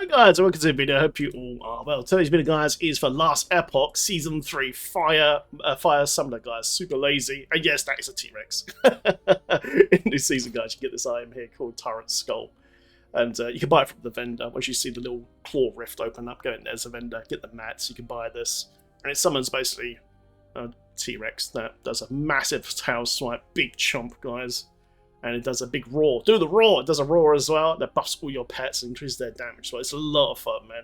Hi guys, welcome to the video. I hope you all are well. Today's video, guys, is for Last Epoch Season 3 Fire Summoner, guys. Super lazy. And yes, that is a T-Rex. In this season, guys, you get this item here called Tyrant Skull. And you can buy it from the vendor. Once you see the little claw rift open up, go in there's a vendor, get the mats, you can buy this. And it summons basically a T-Rex that does a massive tail swipe, big chomp, guys. And it does a big roar. Do the roar! It does a roar as well. That buffs all your pets and increases their damage. So it's a lot of fun, man.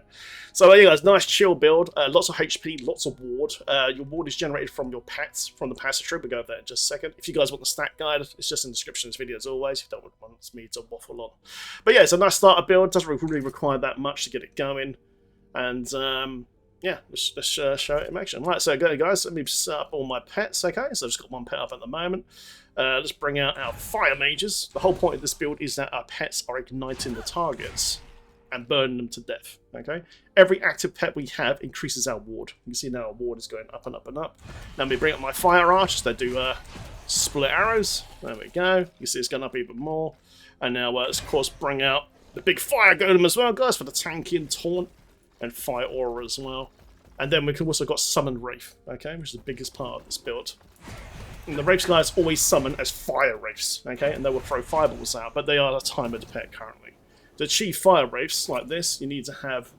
So yeah, guys, nice chill build. Lots of HP, lots of ward. Your ward is generated from your pets, from the passive tree. We'll go over that in just a second. If you guys want the stat guide, it's just in the description of this video as always. If you don't want me to waffle on. But yeah, it's a nice starter build. Doesn't really require that much to get it going. And yeah, let's show it in action. Right, so go guys, let me set up all my pets, okay? So I've just got one pet up at the moment. Let's bring out our fire mages. The whole point of this build is that our pets are igniting the targets and burning them to death, okay? Every active pet we have increases our ward. You can see now our ward is going up and up and up. Now let me bring up my fire archers. They do split arrows. There we go. You see it's going up even more. And now let's of course bring out the big fire golem as well, guys, for the tanky and taunt. And fire aura as well. And then we can also got summoned wraith, okay, which is the biggest part of this build. And the wraiths guys always summon as fire wraiths, okay, and they will throw fireballs out, but they are a timed pet currently. To achieve fire wraiths like this, you need to have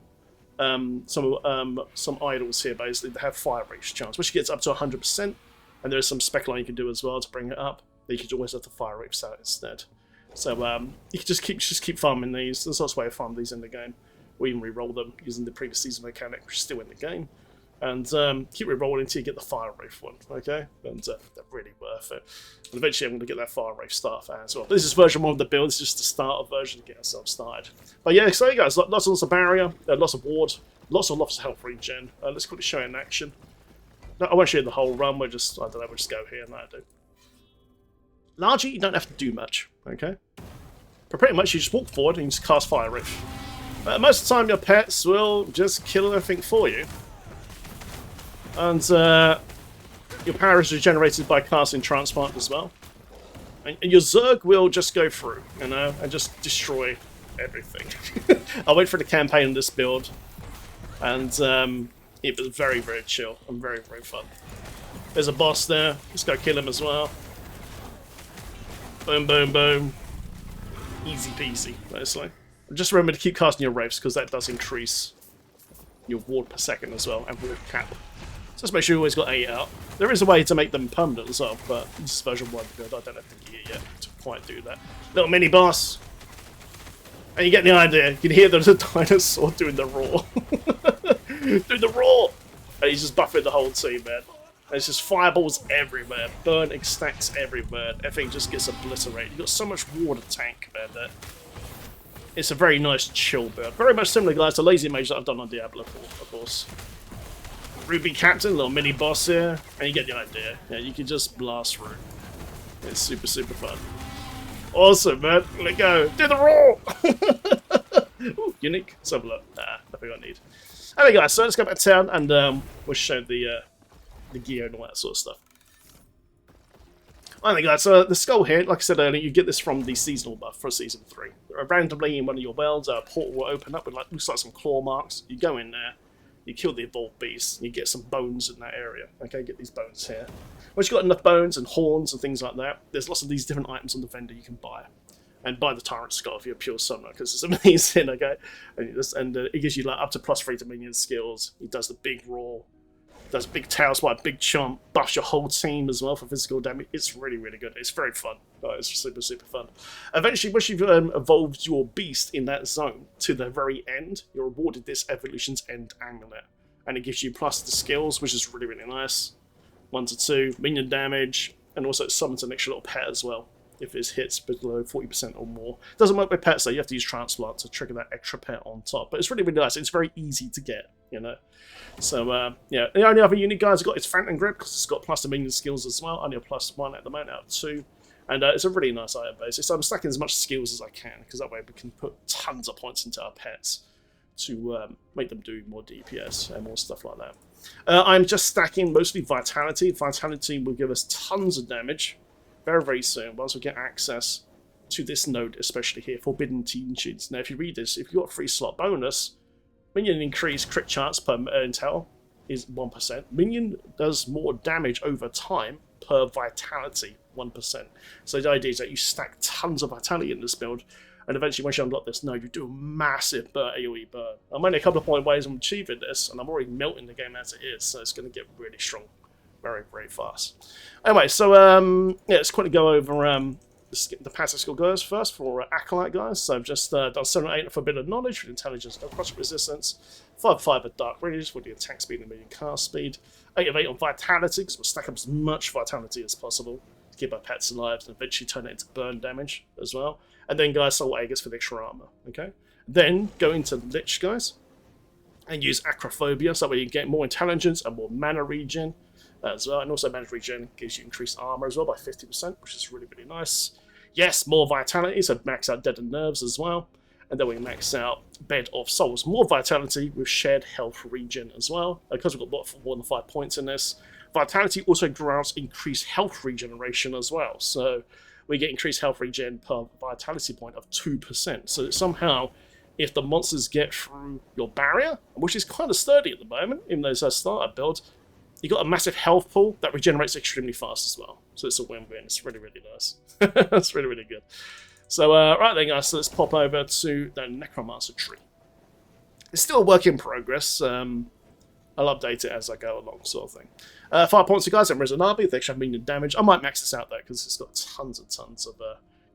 some idols here basically that have fire wraiths chance, which gets up to 100%. And there's some spec line you can do as well to bring it up. But you could always have the fire wraiths out instead. So you can just keep farming these. There's lots of way to farm these in the game. Or even re-roll them using the previous season mechanic, which is still in the game. And keep re-rolling until you get the Fire Wraith one, okay? And they're really worth it. And eventually I'm going to get that Fire Wraith staff out as well. But this is version 1 of the build, it's just the starter version to get ourselves started. But yeah, so you guys, lots of barrier, lots of ward, lots of health regen. Let's quickly show it in action. No, I won't show you the whole run, we'll just, I don't know, we'll just go here and that'll do. Largely, you don't have to do much, okay? But pretty much you just walk forward and you just cast Fire Wraith. Most of the time your pets will just kill everything for you. And your power is regenerated by casting Transplant as well. And your Zerg will just go through, you know, and just destroy everything. I went for the campaign in this build. And it was very, very chill and very, very fun. There's a boss there. Let's go kill him as well. Boom, boom, boom. Easy peasy, basically. Just remember to keep casting your wraiths, because that does increase your ward per second as well, and ward cap. So just make sure you always got 8 out. There is a way to make them permanent as well, but this is version 1 build. I don't have the gear yet to quite do that. Little mini boss. And you get the idea. You can hear the dinosaur doing the roar. Doing the roar! And he's just buffing the whole team, man. There's just fireballs everywhere, burning stacks everywhere. Everything just gets obliterated. You've got so much water tank, man, that it's a very nice chill build. Very much similar, guys, to Lazy Mage that I've done on Diablo 4, of course. Ruby Captain, little mini boss here, and you get the idea. Yeah, you can just blast through. It's super, super fun. Awesome, man. Let go. Do the roar! Ooh, unique. Let's have a look. Nah, nothing I need. Anyway, guys, so let's go back to town and we'll show the gear and all that sort of stuff. Anyway, guys, so the skull here, like I said earlier, you get this from the seasonal buff for Season 3. Randomly in one of your worlds, a portal will open up with looks like some claw marks. You go in there, you kill the evolved beast, and you get some bones in that area. Okay, get these bones here. Once you've got enough bones and horns and things like that, there's lots of these different items on the vendor you can buy. And buy the Tyrant Skull if you're a pure summoner, because it's amazing, okay? And it gives you like up to +3 to minion skills. It does the big roar. Does big tail swipe, big chomp, buffs your whole team as well for physical damage. It's really, really good. It's very fun. Oh, it's super, super fun. Eventually, once you've evolved your beast in that zone to the very end, you're awarded this Evolution's End Amulet. And it gives you plus the skills, which is really, really nice. 1 to 2, minion damage, and also it summons an extra little pet as well, if it hits below 40% or more. It doesn't work with pets though, you have to use Transplant to trigger that extra pet on top. But it's really, really nice. It's very easy to get, you know. So, yeah, the only other unit, guys, I've got is Phantom Grip, because it's got plus the minion skills as well. Only a +1 at the moment out of 2. And it's a really nice item base. So I'm stacking as much skills as I can, because that way we can put tons of points into our pets to make them do more DPS and more stuff like that. I'm just stacking mostly Vitality. Vitality will give us tons of damage very, very soon once we get access to this node, especially here, Forbidden Teachings. Now, if you read this, if you've got a 3-slot bonus, minion increase crit chance per intel is 1%. Minion does more damage over time per vitality, 1%. So the idea is that you stack tons of vitality in this build, and eventually once you unlock this node, you do a massive AoE burn. I'm only a couple of point ways from achieving this, and I'm already melting the game as it is, so it's going to get really strong very, very fast. Anyway, so yeah, let's quickly go over the passive skill goes first for Acolyte guys. So I've just done 7 or 8 of Forbidden Knowledge with Intelligence and Cross Resistance, 5 of Dark Range for the attack speed and medium cast speed, 8 of 8 on Vitality, because we'll stack up as much Vitality as possible to keep our pets alive and eventually turn it into burn damage as well. And then guys, Soul Aegis for the extra armor, okay? Then go into Lich guys and use Acrophobia, so that way you get more intelligence and more mana regen as well. And also mana regen gives you increased armor as well by 50%, which is really, really nice. Yes, more vitality, so max out Deadened Nerves as well. And then we max out Bed of Souls. More vitality with shared health regen as well. Because we've got more than 5 points in this. Vitality also grants increased health regeneration as well. So we get increased health regen per vitality point of 2%. So somehow, if the monsters get through your barrier, which is kind of sturdy at the moment, even though it's a starter build, you got a massive health pool that regenerates extremely fast as well. So it's a win-win. It's really, really nice. That's really, really good. So, right then, guys, so let's pop over to the Necromancer tree. It's still a work in progress. I'll update it as I go along, sort of thing. 5 points to guys, and Resonavi, the extra medium damage. I might max this out, though, because it's got tons and tons of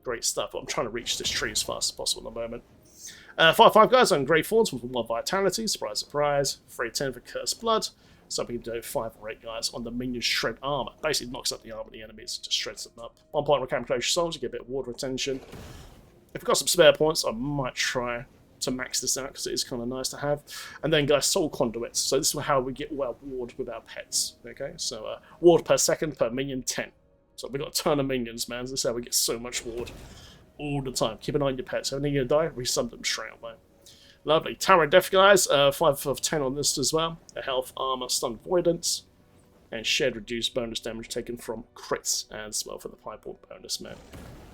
great stuff. But I'm trying to reach this tree as fast as possible at the moment. 5 guys on Grey Thorns with 1 Vitality. Surprise, surprise. 3/10 for Cursed Blood. So we can do 5 or 8 guys on the minion shred armor. Basically knocks up the armor of the enemies, just shreds them up. 1 point on Camouflage Souls, you get a bit of ward retention. If I've got some spare points, I might try to max this out because it is kind of nice to have. And then guys, Soul Conduits. So this is how we get our ward with our pets. Okay, so ward per second per minion 10. So we've got a ton of minions, man. This is how we get so much ward all the time. Keep an eye on your pets. If they're going to die, resub them straight away. Lovely. Tower of Death, guys. 5 of 10 on this as well. A health, armor, stun, avoidance. And shared reduced bonus damage taken from crits as well for the 5 point bonus, man.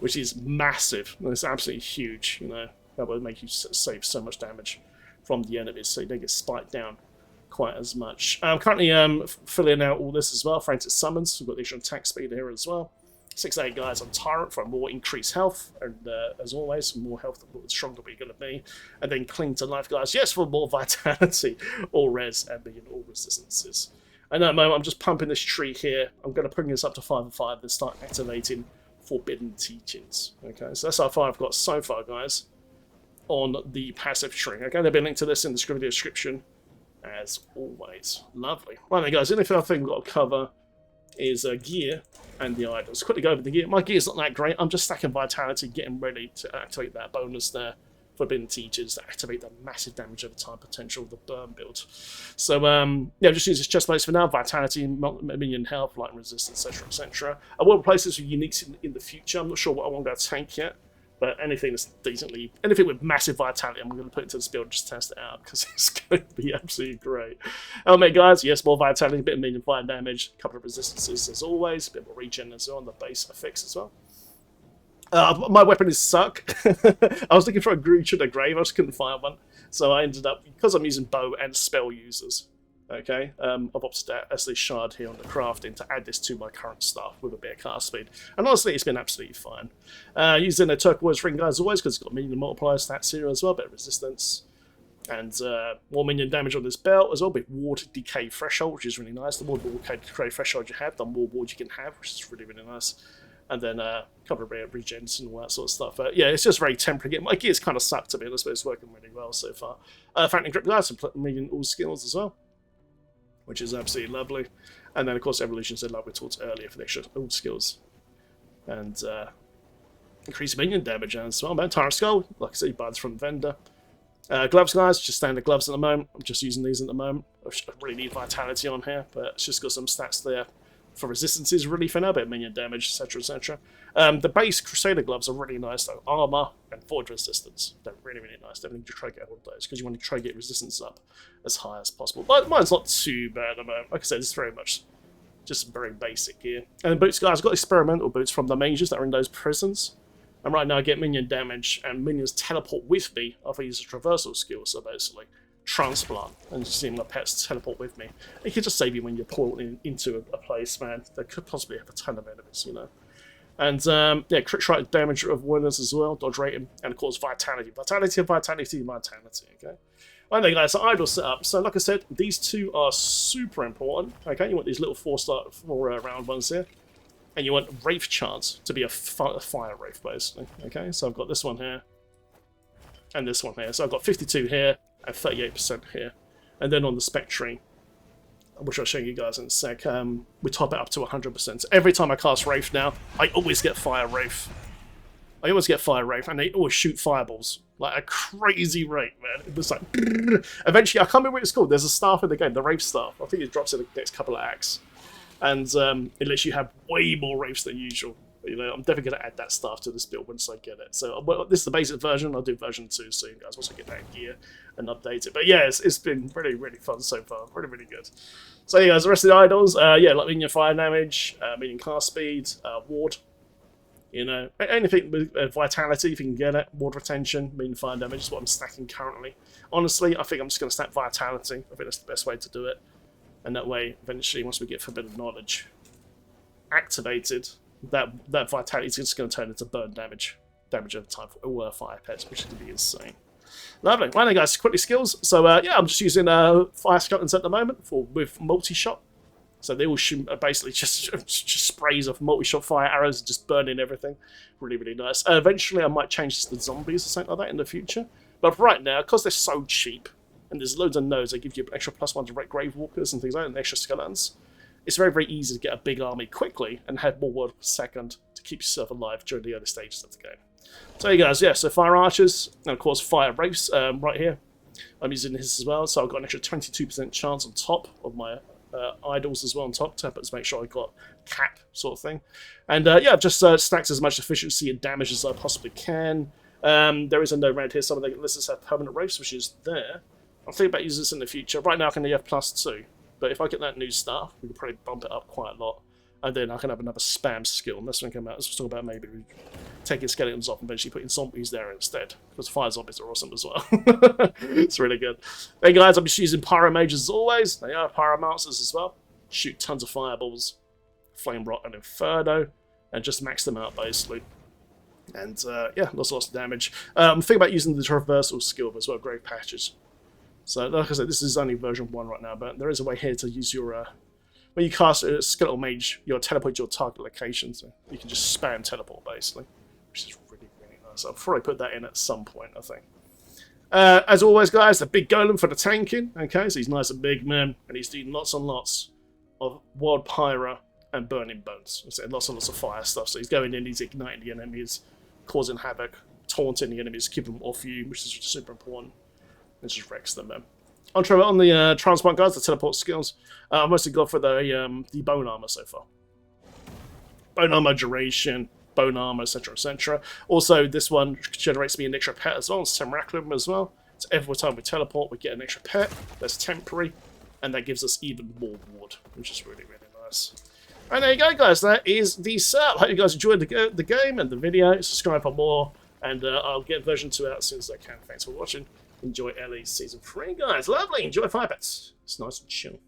Which is massive. It's absolutely huge, you know. That will make you save so much damage from the enemies, so you don't get spiked down quite as much. I'm currently filling out all this as well. Frantic Summons. We've got the extra attack speed here as well. 6-8 guys on Tyrant for more increased health, and as always, more health, the stronger we're going to be. And then Cling to Life, guys, yes, for more vitality, all res, and all resistances. And at the moment, I'm just pumping this tree here. I'm going to bring this up to 5 and 5 and start activating Forbidden Teachings. Okay, so that's how far I've got so far, guys, on the passive tree. Okay, there'll be a link to this in the video description, as always. Lovely. Right then, guys, the only other thing we've got to cover is gear and the items. Quickly go over the gear. My gear's not that great. I'm just stacking vitality, getting ready to activate that bonus there. Forbidden Teachers to activate the massive damage over time potential of the burn build. So yeah, just use this chest plates for now. Vitality, minion health, light resistance, etc., etc. I will replace this with uniques in the future. I'm not sure what I want to go tank yet, but anything that's decently, anything with massive vitality, I'm going to put into this build and just test it out because it's going to be absolutely great. Helmet, guys, yes, more vitality, a bit of minion fire damage, a couple of resistances as always, a bit more regen as well on the base effects as well. My weapon is suck. I was looking for a Grooch and a Grave, I just couldn't find one. So I ended up, because I'm using bow and spell users, okay, I've opted out Esli Shard here on the crafting to add this to my current stuff with a bit of cast speed. And honestly, it's been absolutely fine. Using a turquoise ring, guys, always, because it's got minion multiplier stats here as well, a bit of resistance. And more minion damage on this belt as well, a bit ward decay threshold, which is really nice. The more ward decay threshold you have, the more ward you can have, which is really, really nice. And then a couple of regens and all that sort of stuff. But yeah, it's just very temporary. My gear's kind of sucked to be honest, but it's working really well so far. Phantom Grip, guys, and minion all skills as well, which is absolutely lovely. And then, of course, Evolution said, like we talked earlier, for the extra all skills. And increased minion damage as well, man. Tyrant Skull, like I said, buys from the vendor. Gloves, guys, just standard gloves at the moment. I'm just using these at the moment. I really need vitality on here, but it's just got some stats there for resistances, really for now, a bit of minion damage, etc., etc. The base Crusader gloves are really nice, though. Armor and forge resistance. They're really, really nice. Definitely try to get all of those, because you want to try to get resistance up as high as possible. But mine's not too bad at the moment. Like I said, it's very much just very basic gear. And the boots, guys, I've got experimental boots from the mages that are in those prisons. And right now I get minion damage, and minions teleport with me if I use a traversal skill, so basically transplant, and just seeing my pets teleport with me. It could just save you when you're porting into a place, man. They could possibly have a ton of enemies, you know. And yeah, crit strike damage of winners as well, dodge rating, and of course vitality. Vitality, vitality, vitality, okay? Right then guys, so idle setup. So like I said, these two are super important, okay? You want these little four round ones here. And you want Wraith chance to be a fire Wraith, basically, okay? So I've got this one here, and this one here. So I've got 52 here, and 38% here. And then on the Spectre, which I'll show you guys in a sec, we top it up to 100%. So every time I cast Wraith now, I always get Fire Wraith. I always get Fire Wraith, and they always shoot fireballs. Like a crazy rate, man. It was like... Eventually, I can't remember what it's called. There's a staff in the game, the Wraith staff. I think it drops in the next couple of acts. And it lets you have way more Wraiths than usual. You know, I'm definitely going to add that stuff to this build once I get it. So well, this is the basic version. I'll do version 2 soon, guys, once I get that in gear and update it. But yeah, it's been really, really fun so far. Really, really good. So yeah, guys, the rest of the idols, yeah, like minion fire damage, minion cast speed, ward. You know, anything with vitality, if you can get it. Ward retention, minion fire damage is what I'm stacking currently. Honestly, I think I'm just going to stack vitality. I think that's the best way to do it. And that way, eventually, once we get Forbidden Knowledge activated, that vitality is just going to turn into burn damage. Damage over time for all fire pets, which is going to be insane. Lovely. Right then, guys, quickly skills. So, yeah, I'm just using fire skeletons at the moment with multi-shot. So they all shoot basically just sprays of multi-shot fire arrows, just burning everything. Really, really nice. Eventually, I might change this to zombies or something like that in the future. But for right now, because they're so cheap, and there's loads of nodes that give you extra +1 to grave walkers and things like that, and extra skeletons, it's very, very easy to get a big army quickly and have more word per second to keep yourself alive during the early stages of the game. So you guys, yeah, so fire archers, and of course fire wraiths right here. I'm using this as well, so I've got an extra 22% chance on top of my idols as well on top to make sure I got cap sort of thing. And yeah, I've just stacked as much efficiency and damage as I possibly can. There is a node around here, some of the lists have permanent wraiths, which is there. I'm thinking about using this in the future. Right now I can only have +2, but if I get that new stuff, we can probably bump it up quite a lot. And then I can have another spam skill, and that's when I come out. Let's talk about maybe taking skeletons off and eventually putting zombies there instead, because fire zombies are awesome as well. It's really good. Hey guys, I'm just using Pyro Mages as always. They are Pyromancers as well. Shoot tons of fireballs, Flame Rot and Inferno, and just max them out basically. And yeah, lots of damage. I'm thinking about using the Traversal skill as well, Grave Patches. So, like I said, this is only version 1 right now, but there is a way here to use your, when you cast a Skeletal Mage, you'll teleport to your target location, so you can just spam teleport, basically, which is really, really nice. I'll probably put that in at some point, I think. As always, guys, the big golem for the tanking, okay, so he's nice and big, man, and he's doing lots and lots of Wild Pyro and Burning Bones. So lots and lots of fire stuff, so he's going in, he's igniting the enemies, causing havoc, taunting the enemies, keeping them off you, which is super important. It just wrecks them, man. On the transplant guys, the teleport skills, I've mostly gone for the bone armor so far. Bone armor, duration, bone armor, etc., etc. Also, this one generates me an extra pet as well, it's Temraculum as well. So every time we teleport, we get an extra pet. That's temporary, and that gives us even more ward, which is really, really nice. And there you go, guys. That is the setup. Hope you guys enjoyed the game and the video. Subscribe for more, and I'll get version 2 out as soon as I can. Thanks for watching. Enjoy LE Season 3, guys. Lovely. Enjoy Fire Pets. It's nice and chill.